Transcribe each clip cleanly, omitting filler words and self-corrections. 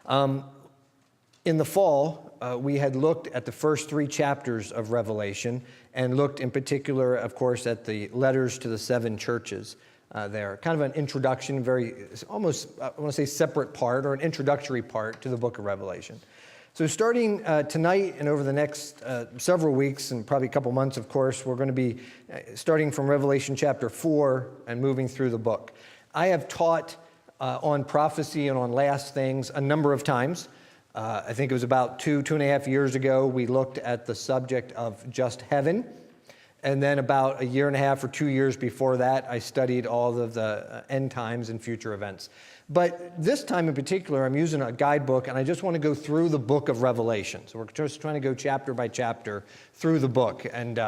In the fall, we had looked at the first 3 chapters of Revelation and looked in particular, of course, at the letters to the 7 churches there. Kind of an introduction, almost, I want to say separate part or an introductory part to the book of Revelation. So starting tonight and over the next several weeks and probably a couple months, of course, we're going to be starting from Revelation chapter 4 and moving through the book. I have taught on prophecy and on last things a number of times. I think it was about 2.5 years ago, we looked at the subject of just heaven. And then about 1.5 years or 2 years before that, I studied all of the end times and future events. But this time in particular, I'm using a guidebook, and I just want to go through the book of Revelation. So we're just trying to go chapter by chapter through the book. And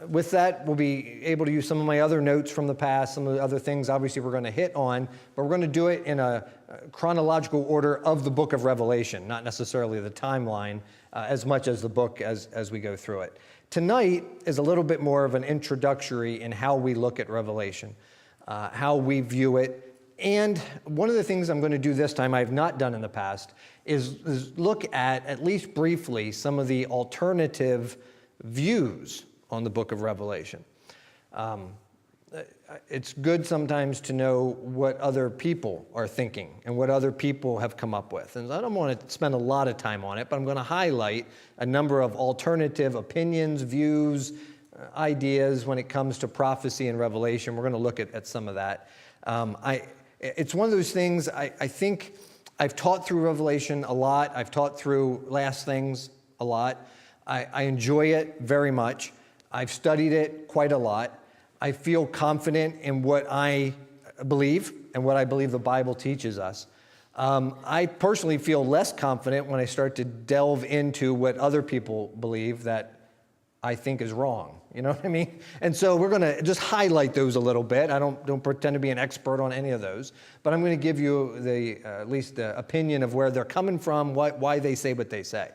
with that, we'll be able to use some of my other notes from the past, some of the other things obviously we're going to hit on, but we're going to do it in a chronological order of the book of Revelation, not necessarily the timeline as much as the book as we go through it. Tonight is a little bit more of an introductory in how we look at Revelation, how we view it. And one of the things I'm going to do this time I have not done in the past is look at least briefly, some of the alternative views on the book of Revelation. It's good sometimes to know what other people are thinking and what other people have come up with. And I don't want to spend a lot of time on it, but I'm going to highlight a number of alternative opinions, views, ideas when it comes to prophecy and Revelation. We're going to look at some of that. It's one of those things, I think I've taught through Revelation a lot. I've taught through last things a lot. I enjoy it very much. I've studied it quite a lot. I feel confident in what I believe and what I believe the Bible teaches us. I personally feel less confident when I start to delve into what other people believe that I think is wrong. You know what I mean? And so we're going to just highlight those a little bit. I don't pretend to be an expert on any of those, but I'm going to give you at least the opinion of where they're coming from, why they say what they say.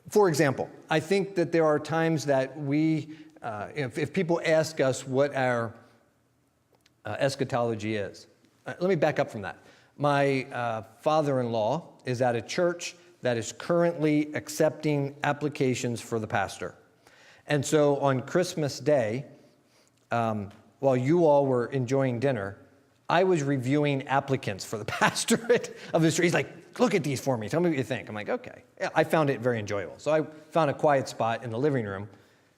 For example, I think that there are times that if people ask us what our eschatology is, let me back up from that. My father-in-law is at a church that is currently accepting applications for the pastor. And so on Christmas Day, while you all were enjoying dinner, I was reviewing applicants for the pastorate of this church. He's like, look at these for me. Tell me what you think. I'm like, okay. Yeah, I found it very enjoyable. So I found a quiet spot in the living room,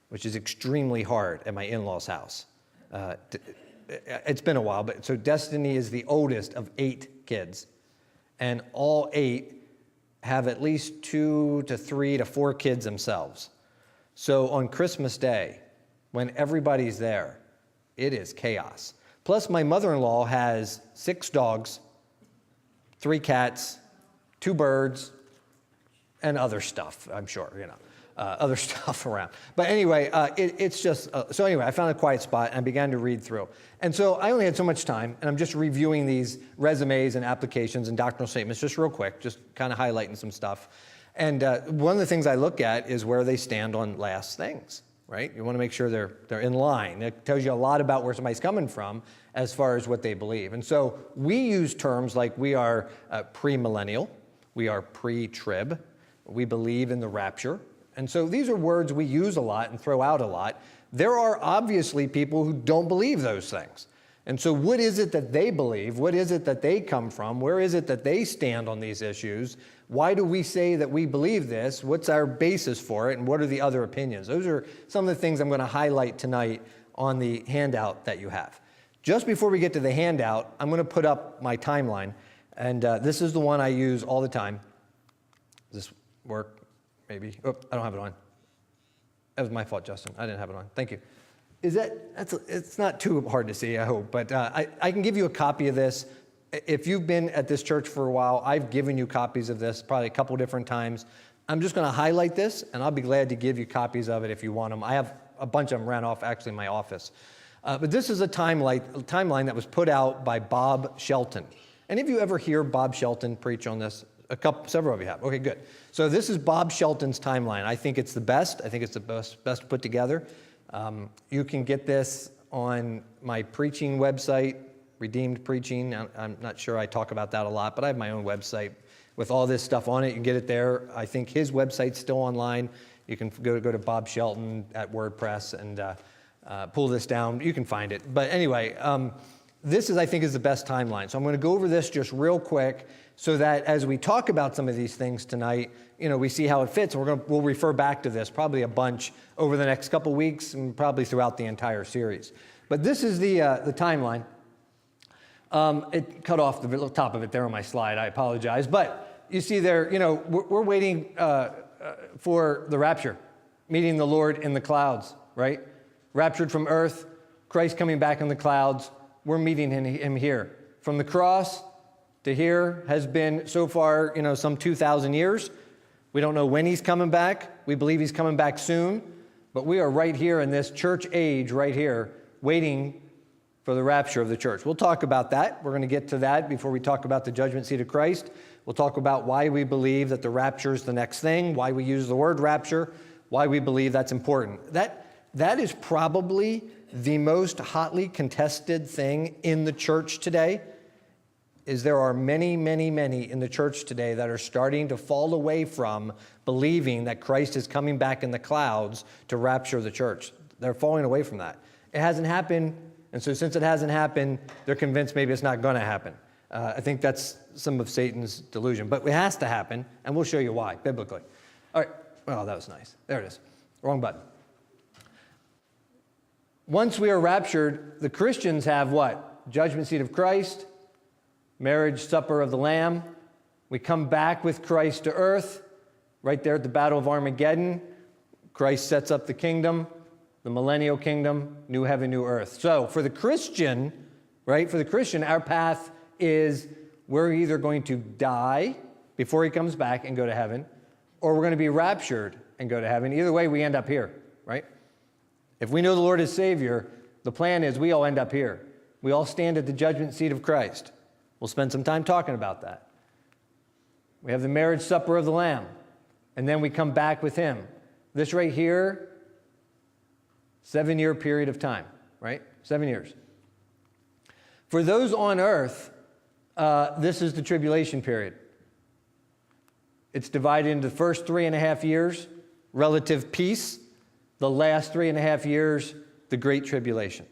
which is extremely hard at my in-laws' house. It's been a while, but so Destiny is the oldest of 8 kids. And all 8 have at least 2 to 3 to 4 kids themselves. So on Christmas Day, when everybody's there, it is chaos. Plus, my mother-in-law has 6 dogs, 3 cats, 2 birds, and other stuff, I'm sure, other stuff around. But anyway, it's just, so anyway, I found a quiet spot and I began to read through. And so I only had so much time, and I'm just reviewing these resumes and applications and doctrinal statements just real quick, just kind of highlighting some stuff. And one of the things I look at is where they stand on last things, right? You want to make sure they're in line. It tells you a lot about where somebody's coming from as far as what they believe. And so we use terms like we are premillennial, we are pre-trib, we believe in the rapture. And so these are words we use a lot and throw out a lot. There are obviously people who don't believe those things. And so what is it that they believe? What is it that they come from? Where is it that they stand on these issues? Why do we say that we believe this? What's our basis for it? And what are the other opinions? Those are some of the things I'm going to highlight tonight on the handout that you have. Just before we get to the handout, I'm going to put up my timeline. And this is the one I use all the time. Does this work? Maybe. Oh, I don't have it on. That was my fault, Justin. I didn't have it on. Thank you. It's not too hard to see, I hope, but I can give you a copy of this. If you've been at this church for a while, I've given you copies of this probably a couple different times. I'm just going to highlight this, and I'll be glad to give you copies of it if you want them. I have a bunch of them ran off actually in my office. But this is a timeline that was put out by Bob Shelton. Any of you ever hear Bob Shelton preach on this? Several of you have. Okay, good. So this is Bob Shelton's timeline. I think it's the best. I think it's the best put together. You can get this on my preaching website, Redeemed Preaching. I'm not sure I talk about that a lot, but I have my own website with all this stuff on it. You can get it there. I think his website's still online. You can go to Bob Shelton at WordPress and pull this down. You can find it. But anyway, this I think is the best timeline. So I'm going to go over this just real quick so that as we talk about some of these things tonight, we see how it fits. We'll refer back to this probably a bunch over the next couple weeks and probably throughout the entire series. But this is the timeline. It cut off the top of it there on my slide. I apologize. But you see there, we're waiting for the rapture, meeting the Lord in the clouds, right? Raptured from earth, Christ coming back in the clouds. We're meeting him here. From the cross to here has been so far, some 2,000 years. We don't know when he's coming back. We believe he's coming back soon. But we are right here in this church age right here, waiting for the rapture of the church. We'll talk about that. We're going to get to that before we talk about the judgment seat of Christ. We'll talk about why we believe that the rapture is the next thing, why we use the word rapture, why we believe that's important. That is probably the most hotly contested thing in the church today. Is there are many, many, many in the church today that are starting to fall away from believing that Christ is coming back in the clouds to rapture the church. They're falling away from that. It hasn't happened, and so since it hasn't happened, they're convinced maybe it's not going to happen. I think that's some of Satan's delusion, but it has to happen, and we'll show you why, biblically. All right, well, that was nice. There it is. Wrong button. Once we are raptured, the Christians have what? Judgment seat of Christ, marriage supper of the Lamb. We come back with Christ to earth, right there at the Battle of Armageddon. Christ sets up the kingdom, the millennial kingdom, new heaven, new earth. So for the Christian, right, our path is we're either going to die before he comes back and go to heaven, or we're going to be raptured and go to heaven. Either way, we end up here, right? If we know the Lord is Savior, the plan is we all end up here. We all stand at the judgment seat of Christ. We'll spend some time talking about that. We have the marriage supper of the Lamb, and then we come back with him. This right here, 7-year period of time, right? 7 years. For those on earth, this is the tribulation period. It's divided into the first 3.5 years, relative peace. The last 3.5 years, the Great Tribulation.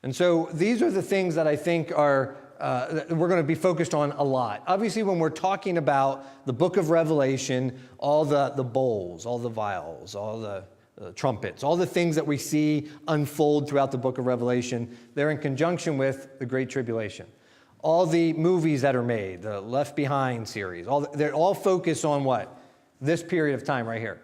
And so these are the things that I think are we're going to be focused on a lot. Obviously, when we're talking about the book of Revelation, all the bowls, all the vials, all the trumpets, all the things that we see unfold throughout the book of Revelation, they're in conjunction with the Great Tribulation. All the movies that are made, the Left Behind series, they're all focused on what? This period of time right here.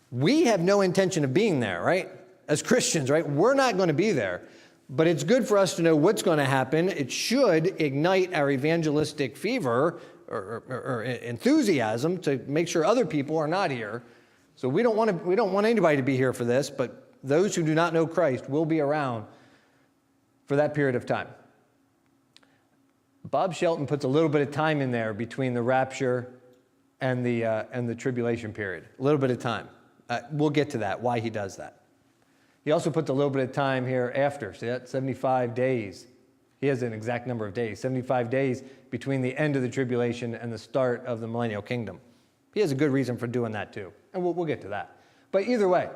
We have no intention of being there, right? As Christians, right? We're not going to be there. But it's good for us to know what's going to happen. It should ignite our evangelistic fever or enthusiasm to make sure other people are not here. So we don't want anybody to be here for this, but those who do not know Christ will be around for that period of time. Bob Shelton puts a little bit of time in there between the rapture and the tribulation period. A little bit of time. We'll get to that, why he does that. He also puts a little bit of time here after. See that? 75 days. He has an exact number of days. 75 days between the end of the tribulation and the start of the millennial kingdom. He has a good reason for doing that too. And we'll get to that. But either way,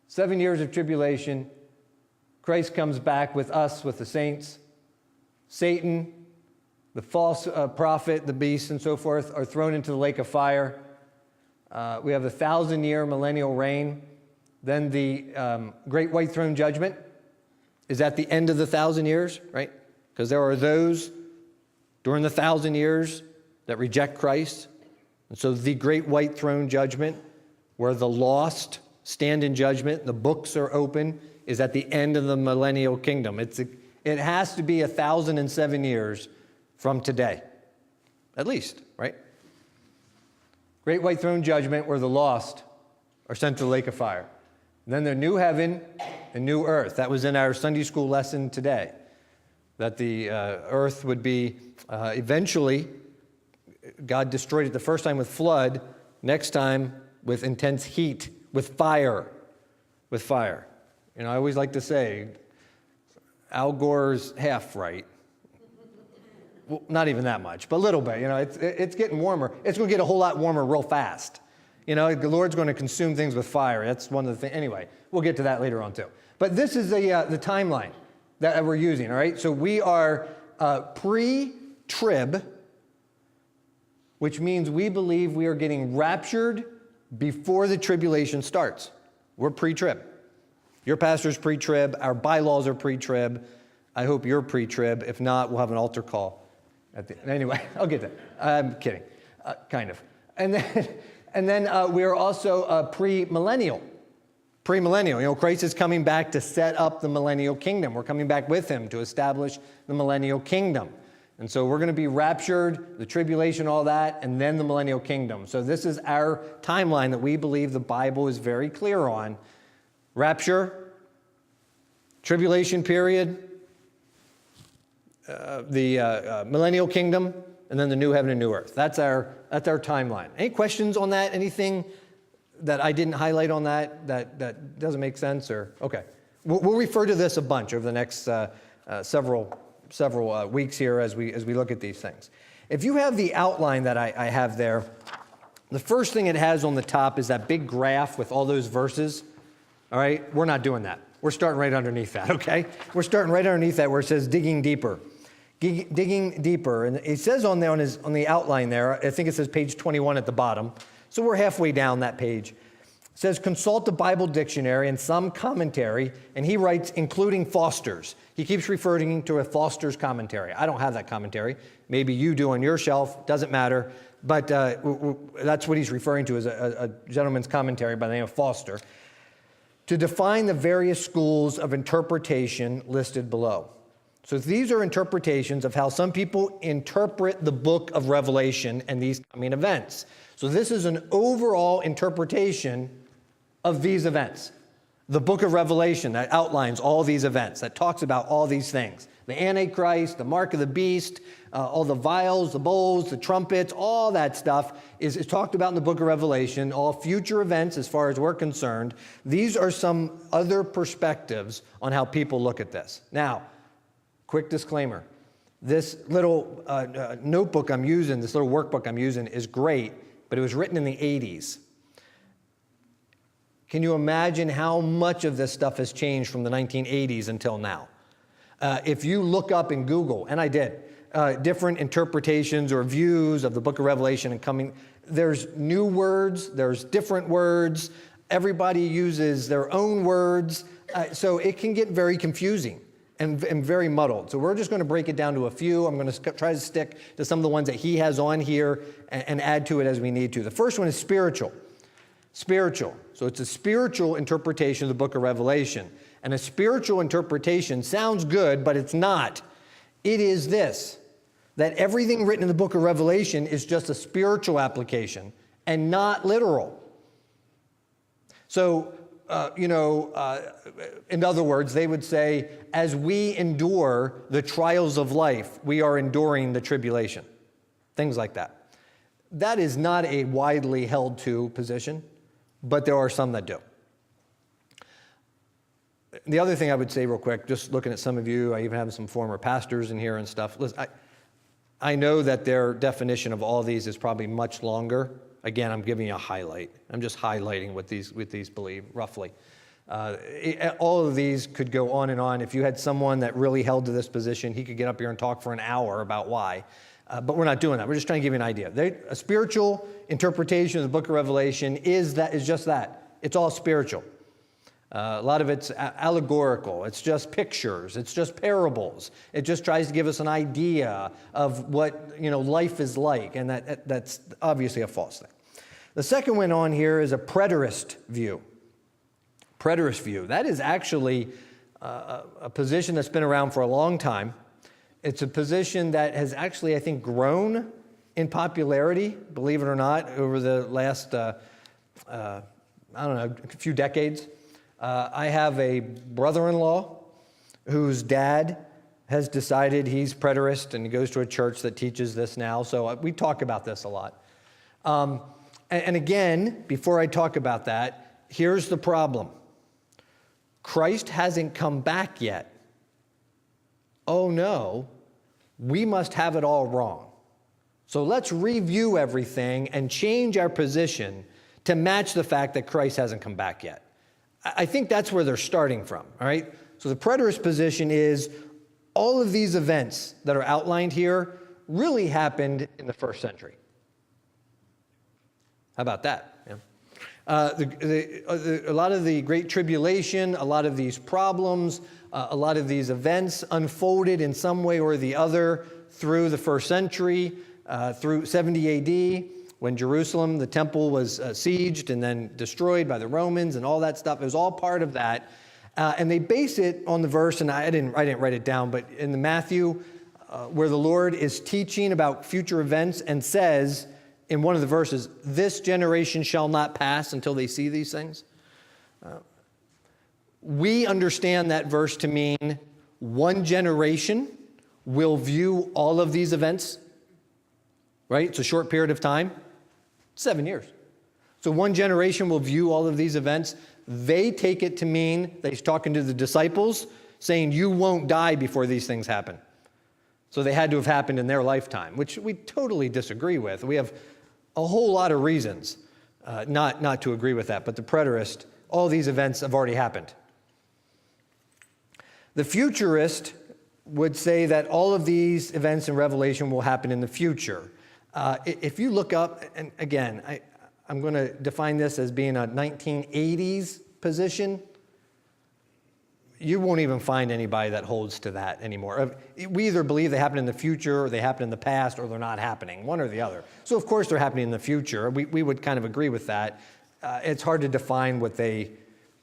7 years of tribulation. Christ comes back with us, with the saints. Satan, the false prophet, the beast, and so forth are thrown into the lake of fire. We have the 1,000-year millennial reign. Then the great white throne judgment is at the end of the 1,000 years, right? Because there are those during the 1,000 years that reject Christ. And so the great white throne judgment, where the lost stand in judgment, the books are open, is at the end of the millennial kingdom. It has to be 1,007 years from today, at least, right? Great white throne judgment, where the lost are sent to the lake of fire. Then the new heaven and new earth. That was in our Sunday school lesson today. That the earth would be eventually, God destroyed it the first time with flood, next time with intense heat, with fire. With fire. I always like to say, Al Gore's half right. Well, not even that much, but a little bit. It's getting warmer. It's going to get a whole lot warmer real fast. The Lord's going to consume things with fire. That's one of the things. Anyway, we'll get to that later on too. But this is the timeline that we're using, all right? So we are pre-trib, which means we believe we are getting raptured before the tribulation starts. We're pre-trib. Your pastor's pre-trib. Our bylaws are pre-trib. I hope you're pre-trib. If not, we'll have an altar call. Anyway, I'll get that. I'm kidding, kind of. And then we are also pre-millennial. Pre-millennial. Christ is coming back to set up the millennial kingdom. We're coming back with him to establish the millennial kingdom. And so we're going to be raptured, the tribulation, all that, and then the millennial kingdom. So this is our timeline that we believe the Bible is very clear on. Rapture, tribulation period, the millennial kingdom, and then the new heaven and new earth. That's our timeline. Any questions on that? Anything that I didn't highlight on that doesn't make sense? Or okay, we'll refer to this a bunch over the next several weeks here as we look at these things. If you have the outline that I have there, the first thing it has on the top is that big graph with all those verses. All right, we're not doing that. We're starting right underneath that, okay? We're starting right underneath that where it says digging deeper. Digging deeper. And it says on there on the outline there, I think it says page 21 at the bottom. So we're halfway down that page. It says consult the Bible dictionary and some commentary, and he writes including Foster's. He keeps referring to a Foster's commentary. I don't have that commentary. Maybe you do on your shelf. Doesn't matter. But that's what he's referring to as a gentleman's commentary by the name of Foster, to define the various schools of interpretation listed below. So these are interpretations of how some people interpret the book of Revelation and these coming events. So this is an overall interpretation of these events. The book of Revelation that outlines all these events, that talks about all these things. The Antichrist, the mark of the beast, all the vials, the bowls, the trumpets, all that stuff is talked about in the book of Revelation, all future events as far as we're concerned. These are some other perspectives on how people look at this. Now, quick disclaimer. This little notebook I'm using, this little workbook I'm using is great, but it was written in the 80s. Can you imagine how much of this stuff has changed from the 1980s until now? If you look up in Google, and I did, different interpretations or views of the book of Revelation and coming, there's new words, there's different words, everybody uses their own words, so it can get very confusing and very muddled. So we're just going to break it down to a few. I'm going to try to stick to some of the ones that he has on here and add to it as we need to. The first one is spiritual. Spiritual. So it's a spiritual interpretation of the book of Revelation. And a spiritual interpretation sounds good, but it's not. It is this, that everything written in the book of Revelation is just a spiritual application and not literal. So, in other words, they would say, as we endure the trials of life, we are enduring the tribulation. Things like that. That is not a widely held to position, but there are some that do. The other thing I would say real quick, just looking at some of you, I even have some former pastors in here and stuff. Listen, I know that their definition of all these is probably much longer. Again, I'm giving you a highlight. I'm just highlighting what these believe, roughly. All of these could go on and on. If you had someone that really held to this position, he could get up here and talk for an hour about why. But we're not doing that. We're just trying to give you an idea. A spiritual interpretation of the book of Revelation is just that. It's all spiritual. A lot of it's allegorical. It's just pictures. It's just parables. It just tries to give us an idea of what life is like, and that's obviously a false thing. The second one on here is a preterist view. Preterist view. That is actually a position that's been around for a long time. It's a position that has actually, I think, grown in popularity, believe it or not, over the last, a few decades. I have a brother-in-law whose dad has decided he's preterist and he goes to a church that teaches this now. So we talk about this a lot. And again, before I talk about that, here's the problem. Christ hasn't come back yet. oh no, we must have it all wrong. So let's review everything and change our position to match the fact that Christ hasn't come back yet. I think that's where they're starting from, all right? So the preterist position is all of these events that are outlined here really happened in the first century. How about that? Yeah. A lot of the Great Tribulation, a lot of these problems, a lot of these events unfolded in some way or the other through the first century, through 70 AD, when Jerusalem, the temple was sieged and then destroyed by the Romans and all that stuff. It was all part of that. And they base it on the verse, and I didn't write it down, but in the Matthew, where the Lord is teaching about future events and says in one of the verses, this generation shall not pass until they see these things. We understand that verse to mean one generation will view all of these events, right? It's a short period of time, 7 years. So one generation will view all of these events. They take it to mean that he's talking to the disciples, saying you won't die before these things happen. So they had to have happened in their lifetime, which we totally disagree with. We have a whole lot of reasons not to agree with that. But the preterist, all these events have already happened. The futurist would say that all of these events in Revelation will happen in the future. If you look up, and again, I'm going to define this as being a 1980s position. You won't even find anybody that holds to that anymore. We either believe they happen in the future, or they happen in the past, or they're not happening, one or the other. So of course they're happening in the future. We would kind of agree with that. It's hard to define what they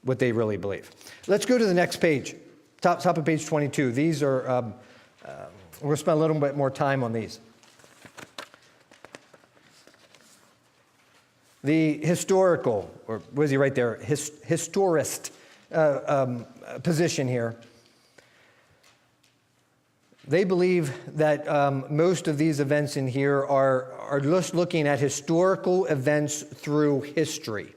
really believe. Let's go to the next page, top of page 22. These are, we're going to spend a little bit more time on these. The historical, or what is he right there, historist position here. They believe that most of these events in here are just looking at historical events through history.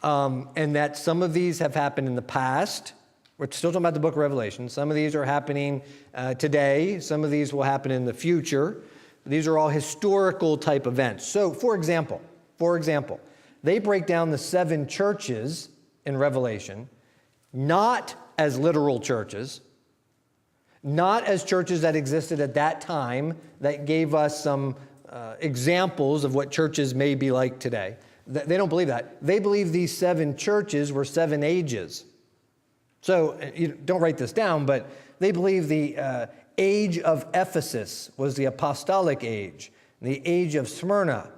And that some of these have happened in the past. We're still talking about the book of Revelation. Some of these are happening today. Some of these will happen in the future. These are all historical type events. So, for example, they break down the 7 churches in Revelation not as literal churches, not as churches that existed at that time that gave us some examples of what churches may be like today. They don't believe that. They believe these 7 churches were 7 ages. So, you don't write this down, but they believe the age of Ephesus was the apostolic age. The age of Smyrna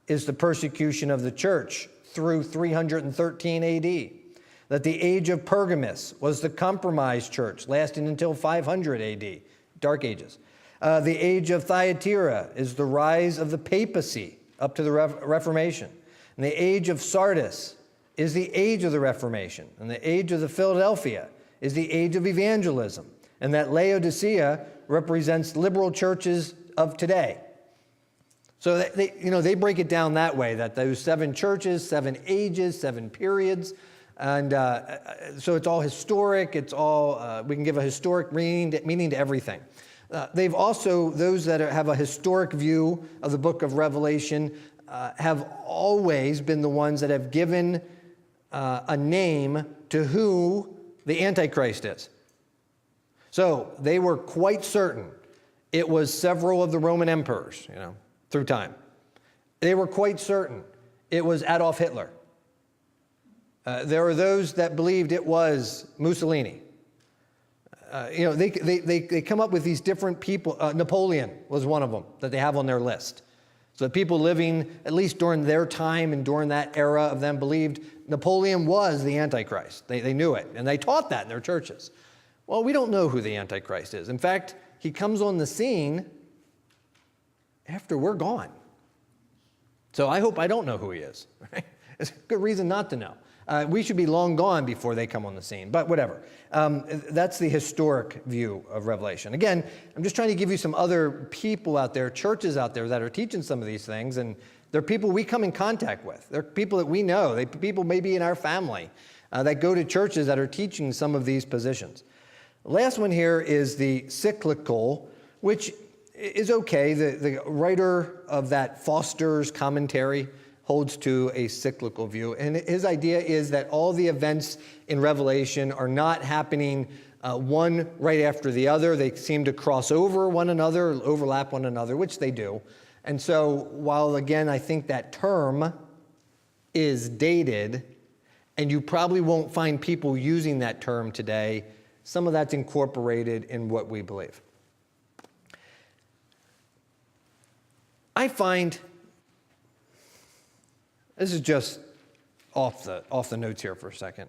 is the persecution of the church through 313 AD. That the age of Pergamus was the compromised church, lasting until 500 AD, Dark Ages. The age of Thyatira is the rise of the papacy up to the Reformation. And the age of Sardis is the age of the Reformation. And the age of the Philadelphia is the age of evangelism. And that Laodicea represents liberal churches of today. So they break it down that way, that those 7 churches, 7 ages, 7 periods, and so it's all historic. It's all we can give a historic meaning to everything. They've also, those that have a historic view of the book of Revelation have always been the ones that have given a name to who the Antichrist is. So they were quite certain it was several of the Roman emperors, through time. They were quite certain it was Adolf Hitler. There are those that believed it was Mussolini. They come up with these different people. Napoleon was one of them that they have on their list. So the people living, at least during their time and during that era of them, believed Napoleon was the Antichrist. They knew it, and they taught that in their churches. Well, we don't know who the Antichrist is. In fact, he comes on the scene after we're gone. So I hope I don't know who he is. Right? It's a good reason not to know. We should be long gone before they come on the scene, but whatever. That's the historic view of Revelation. Again, I'm just trying to give you some other people out there, churches out there that are teaching some of these things, and they're people we come in contact with. They're people that we know. They're people maybe in our family that go to churches that are teaching some of these positions. The last one here is the cyclical, which is okay. The writer of that Foster's commentary holds to a cyclical view. And his idea is that all the events in Revelation are not happening one right after the other. They seem to cross over one another, overlap one another, which they do. And so while, again, I think that term is dated, and you probably won't find people using that term today, some of that's incorporated in what we believe. I find, this is just off the notes here for a second.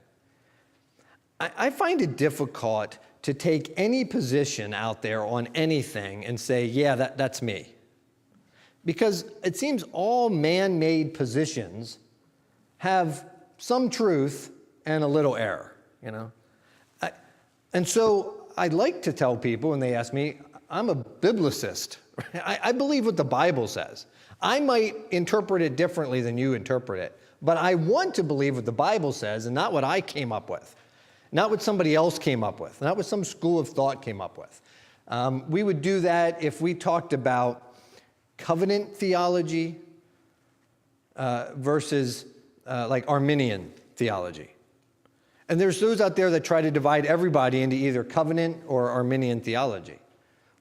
I find it difficult to take any position out there on anything and say, yeah, that's me. Because it seems all man-made positions have some truth and a little error, you know? And so I like to tell people when they ask me, I'm a biblicist. I believe what the Bible says. I might interpret it differently than you interpret it, but I want to believe what the Bible says and not what I came up with, not what somebody else came up with, not what some school of thought came up with. We would do that if we talked about covenant theology versus like Arminian theology. And there's those out there that try to divide everybody into either covenant or Arminian theology.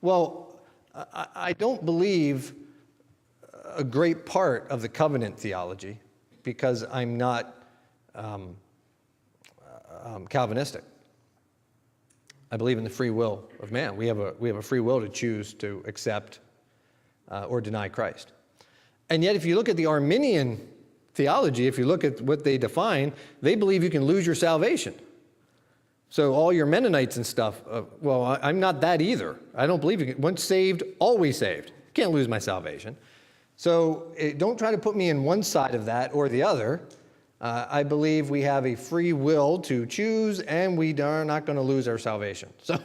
Well, I don't believe a great part of the covenant theology because I'm not Calvinistic. I believe in the free will of man. We have a free will to choose to accept or deny Christ. And yet if you look at the Arminian theology, if you look at what they define, they believe you can lose your salvation. So all your Mennonites and stuff, well, I'm not that either. I don't believe you can. Once saved, always saved. Can't lose my salvation. So don't try to put me in one side of that or the other. I believe we have a free will to choose, and we are not going to lose our salvation. So,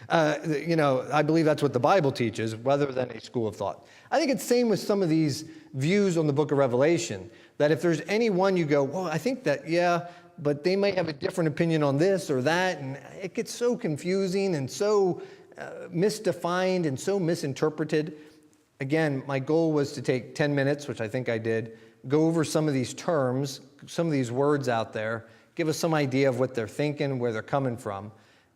I believe that's what the Bible teaches, rather than a school of thought. I think it's the same with some of these views on the book of Revelation, that if there's any one you go, well, I think that, yeah, but they might have a different opinion on this or that, and it gets so confusing and so misdefined and so misinterpreted. Again, my goal was to take 10 minutes, which I think I did, go over some of these terms, some of these words out there, give us some idea of what they're thinking, where they're coming from.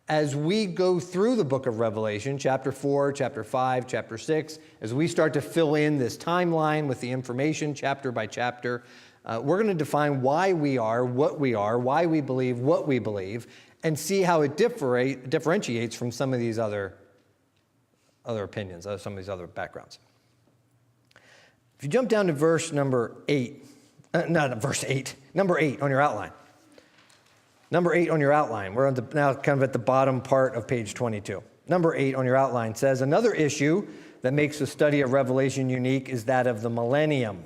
As we go through the book of Revelation, chapter 4, chapter 5, chapter 6, as we start to fill in this timeline with the information chapter by chapter, we're going to define why we are, why we believe what we believe, and see how it differentiates from some of these other opinions, some of these other backgrounds. If you jump down to verse number 8, number 8 on your outline. Number 8 on your outline. We're now kind of at the bottom part of page 22. Number 8 on your outline says, another issue that makes the study of Revelation unique is that of the millennium.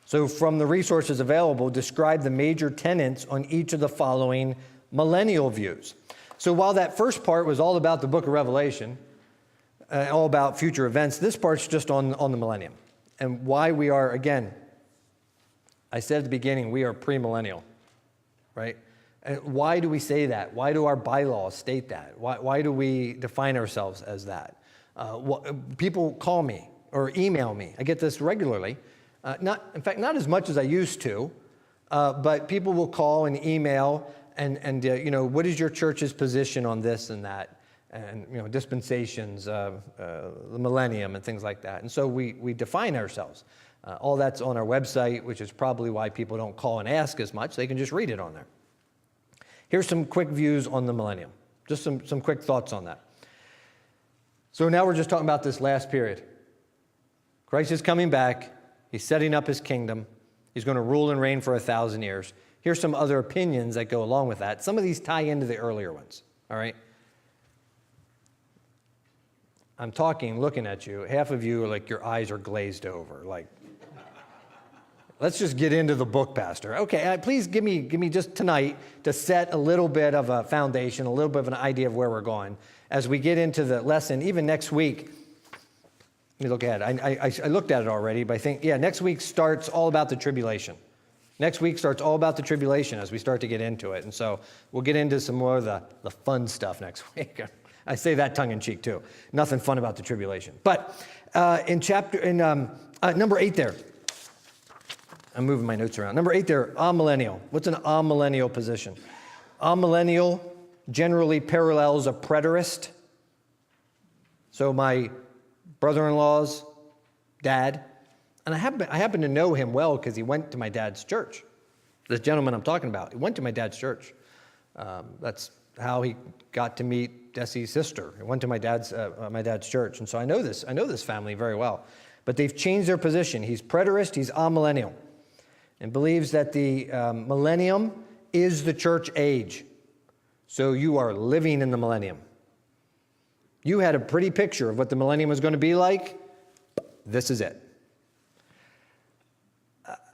So from the resources available, describe the major tenets on each of the following millennial views. So while that first part was all about the book of Revelation, all about future events, this part's just on the millennium. And why we are, again, I said at the beginning, we are premillennial, right? And why do we say that? Why do our bylaws state that? Why do we define ourselves as that? People call me or email me. I get this regularly. Not as much as I used to, but people will call and email and what is your church's position on this and that? And, dispensations, the millennium and things like that. And so we define ourselves. All that's on our website, which is probably why people don't call and ask as much. They can just read it on there. Here's some quick views on the millennium. Just some quick thoughts on that. So now we're just talking about this last period. Christ is coming back. He's setting up his kingdom. He's going to rule and reign for 1,000 years. Here's some other opinions that go along with that. Some of these tie into the earlier ones, all right? I'm looking at you. Half of you are like your eyes are glazed over. Like, let's just get into the book, Pastor. Okay, please give me just tonight to set a little bit of a foundation, a little bit of an idea of where we're going. As we get into the lesson, even next week, let me look at it. I looked at it already, but I think, next week starts all about the tribulation. Next week starts all about the tribulation as we start to get into it. And so we'll get into some more of the fun stuff next week. I say that tongue in cheek too. Nothing fun about the tribulation. But in number 8 there, I'm moving my notes around. Number 8 there, amillennial. What's an amillennial position? Amillennial generally parallels a preterist. So my brother-in-law's dad, and I happen to know him well because he went to my dad's church. This gentleman I'm talking about, he went to my dad's church. That's how he got to meet Desi's sister. He went to my dad's church, and so I know this family very well. But they've changed their position. He's preterist, he's amillennial, and believes that the millennium is the church age. So you are living in the millennium. You had a pretty picture of what the millennium was going to be like. This is it.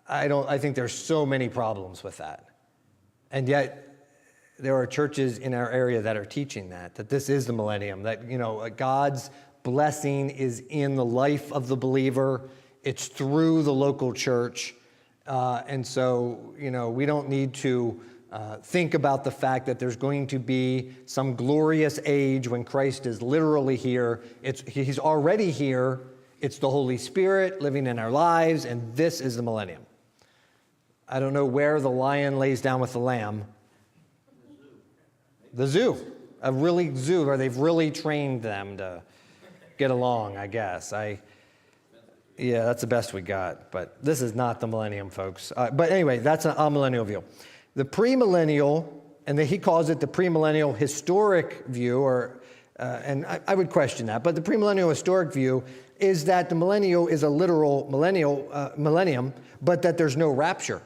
I think there's so many problems with that. And yet there are churches in our area that are teaching that this is the millennium, that, God's blessing is in the life of the believer. It's through the local church. And so, we don't need to think about the fact that there's going to be some glorious age when Christ is literally here. He's already here. It's the Holy Spirit living in our lives, and this is the millennium. I don't know where the lion lays down with the lamb. The zoo. A really zoo, where they've really trained them to get along, I guess. Yeah, that's the best we got. But this is not the millennium, folks. But anyway, that's an amillennial view. The premillennial, and he calls it the premillennial historic view, and I would question that, but the premillennial historic view is that the millennial is a literal millennium, but that there's no rapture,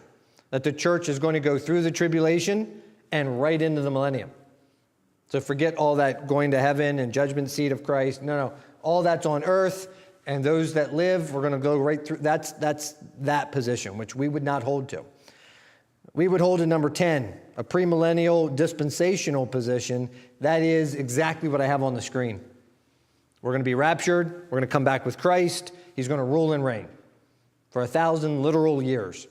that the church is going to go through the tribulation and right into the millennium. So forget all that going to heaven and judgment seat of Christ. No, all that's on earth, and those that live, we're going to go right through. That's that position, which we would not hold to. We would hold to number 10, a premillennial dispensational position. That is exactly what I have on the screen. We're going to be raptured. We're going to come back with Christ. He's going to rule and reign for 1,000 literal years.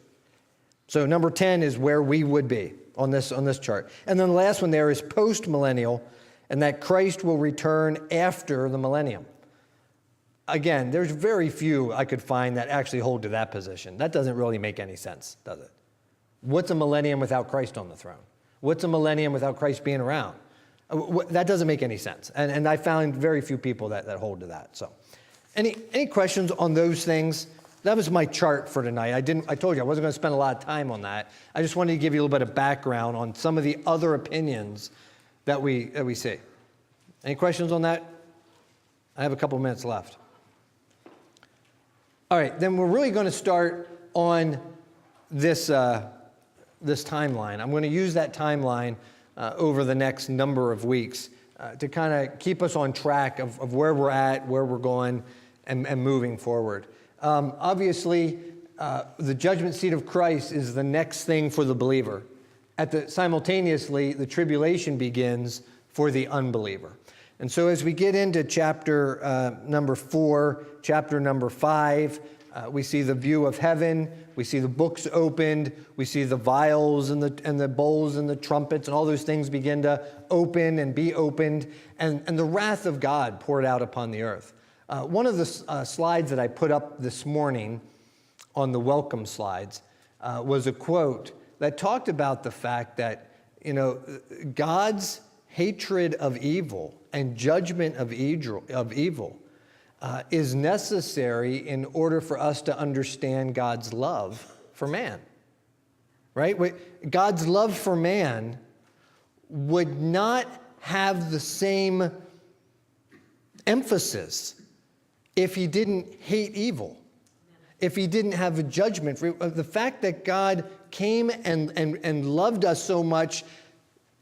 So number 10 is where we would be on this chart. And then the last one there is postmillennial, and that Christ will return after the millennium. Again, there's very few I could find that actually hold to that position. That doesn't really make any sense, does it? What's a millennium without Christ on the throne? What's a millennium without Christ being around? That doesn't make any sense. And I found very few people that hold to that. So any questions on those things? That was my chart for tonight. I told you I wasn't going to spend a lot of time on that. I just wanted to give you a little bit of background on some of the other opinions that we see. Any questions on that? I have a couple minutes left. All right, then we're really going to start on this timeline. I'm going to use that timeline over the next number of weeks to kind of keep us on track of where we're at, where we're going, and moving forward. Obviously, the judgment seat of Christ is the next thing for the believer. Simultaneously, the tribulation begins for the unbeliever. And so as we get into chapter number 4, chapter number 5, we see the view of heaven, we see the books opened, we see the vials and the bowls and the trumpets and all those things begin to open and be opened, and the wrath of God poured out upon the earth. One of the slides that I put up this morning on the welcome slides was a quote that talked about the fact that, God's hatred of evil and judgment of evil is necessary in order for us to understand God's love for man, right? God's love for man would not have the same emphasis if he didn't hate evil, if he didn't have a judgment for the fact that God came and loved us so much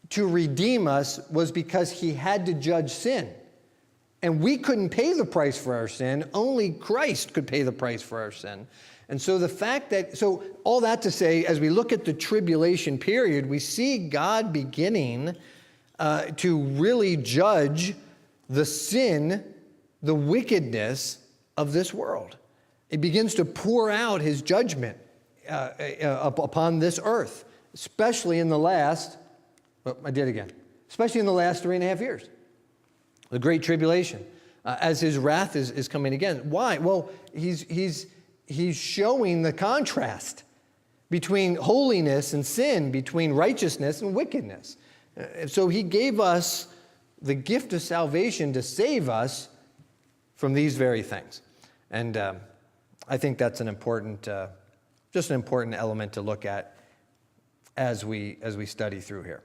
to redeem us was because he had to judge sin. And we couldn't pay the price for our sin. Only Christ could pay the price for our sin. And so so all that to say, as we look at the tribulation period, we see God beginning to really judge the sin, the wickedness of this world. It begins to pour out his judgment upon this earth, especially in the last 3.5 years. the Great Tribulation, as his wrath is coming again. Why? Well, he's showing the contrast between holiness and sin, between righteousness and wickedness. So he gave us the gift of salvation to save us from these very things. And I think that's an important, just an important element to look at as we study through here.